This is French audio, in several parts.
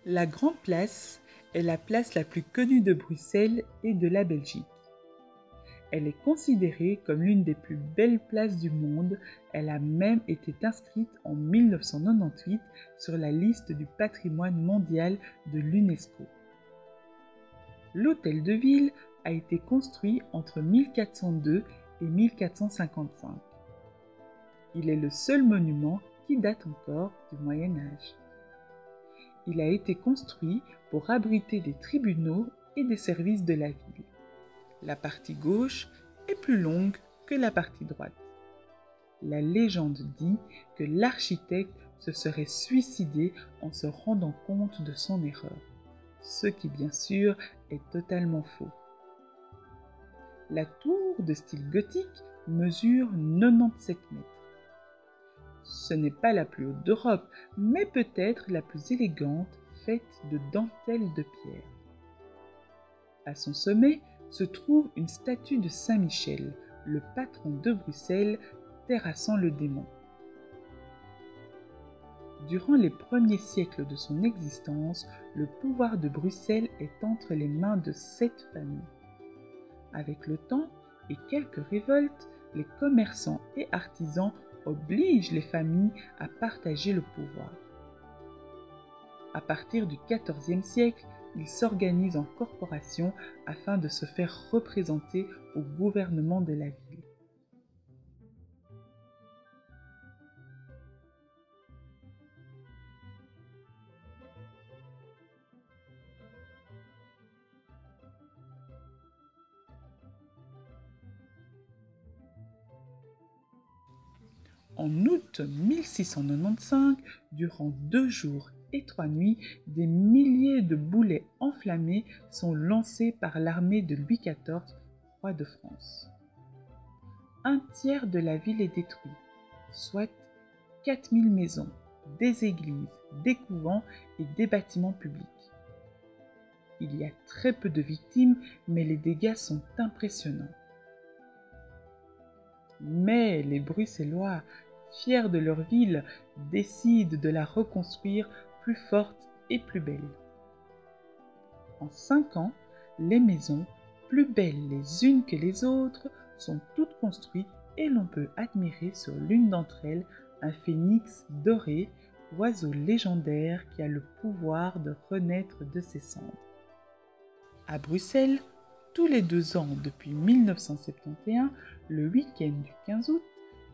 La Grande Place est la place la plus connue de Bruxelles et de la Belgique. Elle est considérée comme l'une des plus belles places du monde. Elle a même été inscrite en 1998 sur la liste du patrimoine mondial de l'UNESCO. L'hôtel de ville a été construit entre 1402 et 1455. Il est le seul monument qui date encore du Moyen Âge. Il a été construit pour abriter des tribunaux et des services de la ville. La partie gauche est plus longue que la partie droite. La légende dit que l'architecte se serait suicidé en se rendant compte de son erreur, ce qui bien sûr est totalement faux. La tour de style gothique mesure 97 mètres. Ce n'est pas la plus haute d'Europe, mais peut-être la plus élégante, faite de dentelles de pierre. À son sommet se trouve une statue de Saint Michel, le patron de Bruxelles, terrassant le démon. Durant les premiers siècles de son existence, le pouvoir de Bruxelles est entre les mains de 7 familles. Avec le temps et quelques révoltes, les commerçants et artisans obligent les familles à partager le pouvoir. À partir du XIVe siècle, ils s'organisent en corporations afin de se faire représenter au gouvernement de la ville. En août 1695, durant 2 jours et 3 nuits, des milliers de boulets enflammés sont lancés par l'armée de Louis XIV, roi de France. Un tiers de la ville est détruit, soit 4000 maisons, des églises, des couvents et des bâtiments publics. Il y a très peu de victimes, mais les dégâts sont impressionnants. Mais les Bruxellois, fiers de leur ville, décident de la reconstruire plus forte et plus belle. En 5 ans, les maisons, plus belles les unes que les autres, sont toutes construites et l'on peut admirer sur l'une d'entre elles un phénix doré, oiseau légendaire qui a le pouvoir de renaître de ses cendres. À Bruxelles, tous les 2 ans depuis 1971, le week-end du 15 août,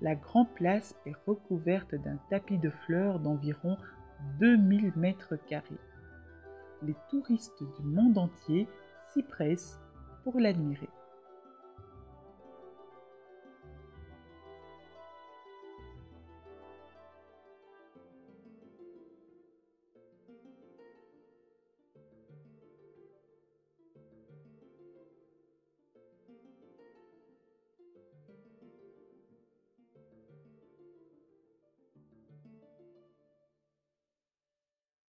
la Grande Place est recouverte d'un tapis de fleurs d'environ 2000 mètres carrés. Les touristes du monde entier s'y pressent pour l'admirer.